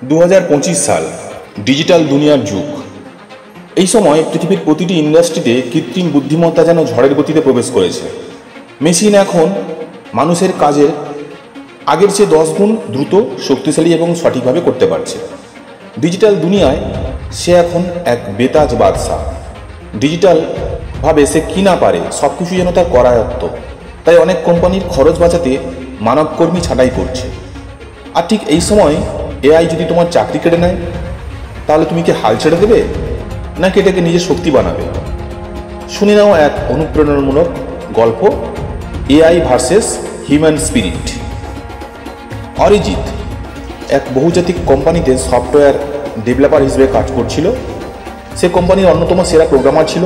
2025 সাল ডিজিটাল দুনিয়ার যুগ। এই সময় পৃথিবীর প্রতিটি ইন্ডাস্ট্রিতে কৃত্রিম বুদ্ধিমত্তা যেন ঝড়ের গতিতে প্রবেশ করেছে। মেশিন এখন মানুষের কাজের আগের চেয়ে 10 গুণ দ্রুত, শক্তিশালী এবং সঠিকভাবে করতে পারছে। ডিজিটাল দুনিয়ায় সে এখন এক বেতাজ বাদশা। ডিজিটালভাবে সে কি না পারে সব কিছু যেন তার করায়ত্ত। তাই অনেক কোম্পানির খরচ বাঁচাতে মানবকর্মী ছাঁটাই করছে। আর ঠিক এই সময় এআই যদি তোমার চাকরি কেড়ে নেয়, তাহলে তুমি কি হাল ছেড়ে দেবে, নাকি এটাকে নিজের শক্তি বানাবে? শুনে নাও এক অনুপ্রেরণামূলক গল্প, AI versus human spirit. Arijit এক বহুজাতিক কোম্পানিতে সফটওয়্যার ডেভেলপার হিসেবে কাজ করছিল। সে কোম্পানির অন্যতম সেরা প্রোগ্রামার ছিল।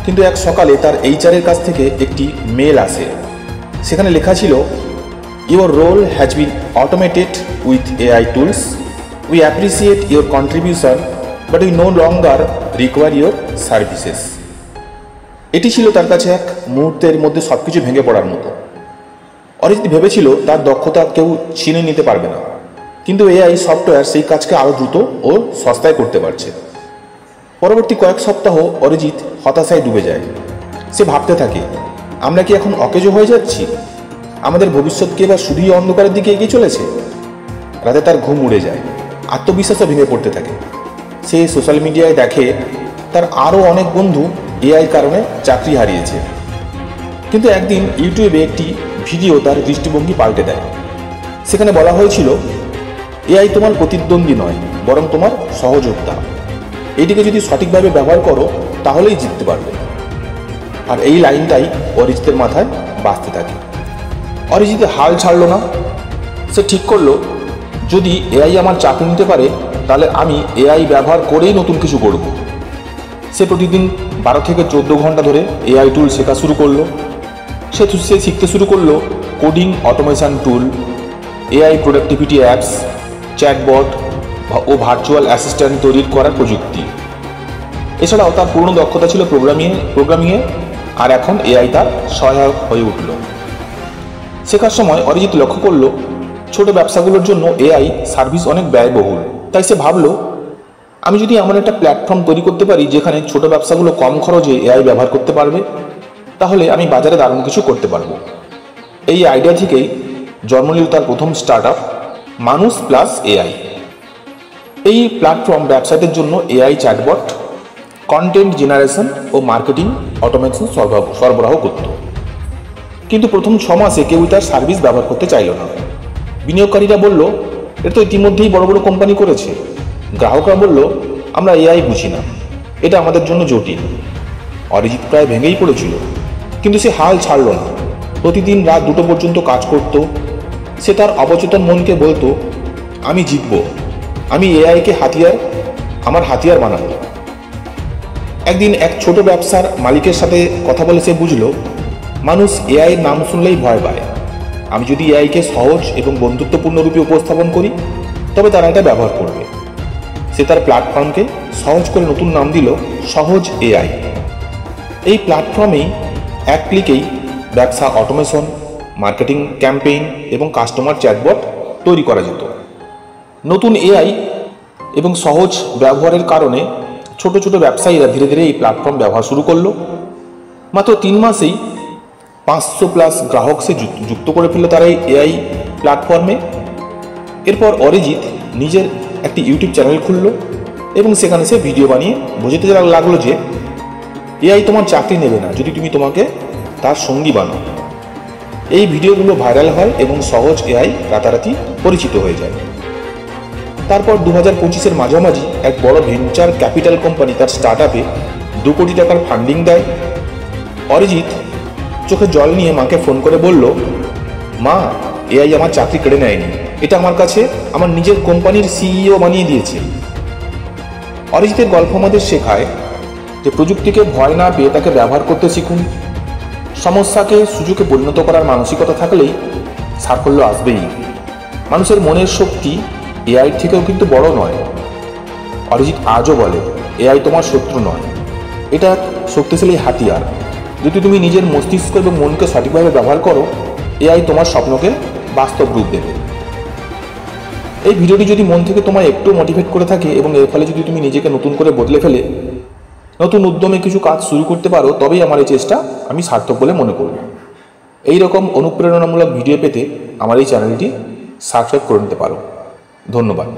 কিন্তু এক সকালে তার এইচআরের কাছ থেকে একটি মেল আসে। সেখানে লেখা ছিল, your role has been automated with AI tools. We appreciate your contribution, but we no longer require your services. এটি ছিল তার কাছে এক মুহূর্তের মধ্যে সব কিছু ভেঙে পড়ার মতো। অরিজিৎ ভেবেছিল তার দক্ষতা কেউ ছিনে নিতে পারবে না, কিন্তু এআই সফটওয়্যার সেই কাজকে আরও দ্রুত ও সস্তায় করতে পারছে। পরবর্তী কয়েক সপ্তাহ অরিজিৎ হতাশায় ডুবে যায়। সে ভাবতে থাকে, আমরা কি এখন অকেজো হয়ে যাচ্ছি? আমাদের ভবিষ্যৎ কি এবার শুধুই অন্ধকারের দিকে এগিয়ে চলেছে? রাতে তার ঘুম উড়ে যায়, আত্মবিশ্বাসও ভেঙে পড়তে থাকে। সে সোশ্যাল মিডিয়ায় দেখে তার আরও অনেক বন্ধু এআই কারণে চাকরি হারিয়েছে। কিন্তু একদিন ইউটিউবে একটি ভিডিও তার দৃষ্টিভঙ্গি পাল্টে দেয়। সেখানে বলা হয়েছিল, এআই তোমার প্রতিদ্বন্দ্বী নয়, বরং তোমার সহযোদ্ধা। এইটিকে যদি সঠিকভাবে ব্যবহার করো, তাহলেই জিততে পারবে। আর এই লাইনটাই অরিজিতের মাথায় বাজতে থাকে। অরিজিৎ হাল ছাড়ল না। সে ঠিক করলো, যদি এআই আমার চাকরি নিতে পারে, তাহলে আমি এআই ব্যবহার করেই নতুন কিছু করব। সে প্রতিদিন 12 থেকে 14 ঘন্টা ধরে এআই টুল শেখা শুরু করলো। সে শিখতে শুরু করলো coding, automation tool, AI productivity apps, chatbot ও ভার্চুয়াল অ্যাসিস্ট্যান্ট তৈরি করার প্রযুক্তি। এছাড়াও তার পুরনো দক্ষতা ছিল প্রোগ্রামিংয়ে, আর এখন এআই তার সহায়ক হয়ে উঠল। শেখার সময় অরিজিৎ লক্ষ্য করল, ছোট ব্যবসাগুলোর জন্য এআই সার্ভিস অনেক ব্যয়বহুল। তাই সে ভাবল, আমি যদি এমন একটা প্ল্যাটফর্ম তৈরি করতে পারি যেখানে ছোট ব্যবসাগুলো কম খরচে এআই ব্যবহার করতে পারবে, তাহলে আমি বাজারে দারুণ কিছু করতে পারবো। এই আইডিয়া থেকেই জন্ম নিল তার প্রথম স্টার্ট আপ, মানুষ প্লাস এআই। এই প্ল্যাটফর্ম ব্যবসায়ীদের জন্য এআই চ্যাটবট, কন্টেন্ট জেনারেশন ও মার্কেটিং অটোমেশন সরবরাহ করত। কিন্তু প্রথম 6 মাসে কেউই তার সার্ভিস ব্যবহার করতে চাইল না। বিনিয়োগকারীরা বলল, এটা তো ইতিমধ্যেই বড় বড় কোম্পানি করেছে। গ্রাহকরা বলল, আমরা এআই বুঝি না, এটা আমাদের জন্য জটিল। অরিজিৎ প্রায় ভেঙেই পড়েছিল, কিন্তু সে হাল ছাড়ল না। প্রতিদিন রাত 2টো পর্যন্ত কাজ করত। সে তার অবচেতন মনকে বলতো, আমি জিতব, আমি এআইকে আমার হাতিয়ার বানাবো। একদিন এক ছোট ব্যবসার মালিকের সাথে কথা বলে সে বুঝল, মানুষ এআইয়ের নাম শুনলেই ভয় পায়। আমি যদি এআইকে সহজ এবং বন্ধুত্বপূর্ণ রূপে উপস্থাপন করি, তবে তারা এটা ব্যবহার করবে। সে তার প্ল্যাটফর্মকে সহজ করে নতুন নাম দিল, সহজ এআই। এই প্ল্যাটফর্মেই এক ক্লিকেই ব্যবসা অটোমেশন, মার্কেটিং ক্যাম্পেইন এবং কাস্টমার চ্যাটবট তৈরি করা যেত। নতুন এআই এবং সহজ ব্যবহারের কারণে ছোট ছোট ব্যবসায়ীরা ধীরে ধীরে এই প্ল্যাটফর্ম ব্যবহার শুরু করলো। মাত্র 3 মাসেই 500+ গ্রাহক সে যুক্ত করে ফেলল তার এই এআই প্ল্যাটফর্মে। এরপর অরিজিৎ নিজের একটি ইউটিউব চ্যানেল খুলল এবং সেখানে সে ভিডিও বানিয়ে বোঝাতে লাগলো যে এআই তোমার চাকরি নেবে না, যদি তুমি তোমাকে তার সঙ্গী বানাও। এই ভিডিওগুলো ভাইরাল হয় এবং সহজ এআই রাতারাতি পরিচিত হয়ে যায়। তারপর 2025-এর মাঝামাঝি এক বড় ভেঞ্চার ক্যাপিটাল কোম্পানি তার স্টার্ট আপে 2 কোটি টাকার ফান্ডিং দেয়। অরিজিৎ চোখে জল নিয়ে মাকে ফোন করে বলল, মা, এআই আমার চাকরি কেড়ে নেয়নি, এটা আমার কাছে আমার নিজের কোম্পানির সিইও বানিয়ে দিয়েছে। অরিজিতের গল্প আমাদের শেখায় যে প্রযুক্তিকে ভয় না পেয়ে তাকে ব্যবহার করতে শিখুন। সমস্যাকে সুযোগে পরিণত করার মানসিকতা থাকলেই সাফল্য আসবেই। মানুষের মনের শক্তি এআই থেকেও কিন্তু বড় নয়। অরিজিৎ আজও বলে, এআই তোমার শত্রু নয়, এটা শক্তিশালী হাতিয়ার। যদি তুমি নিজের মস্তিষ্ক এবং মনকে সঠিকভাবে ব্যবহার করো, এআই তোমার স্বপ্নকে বাস্তব রূপ দেবে। এই ভিডিওটি যদি মন থেকে তোমায় একটু মোটিভেট করে থাকে এবং এর ফলে যদি তুমি নিজেকে নতুন করে বদলে ফেলে নতুন উদ্যমে কিছু কাজ শুরু করতে পারো, তবেই আমার এই চেষ্টা আমি সার্থক বলে মনে করব। এই রকম অনুপ্রেরণামূলক ভিডিও পেতে আমার এই চ্যানেলটি সাবস্ক্রাইব করে নিতে পারো। ধন্যবাদ।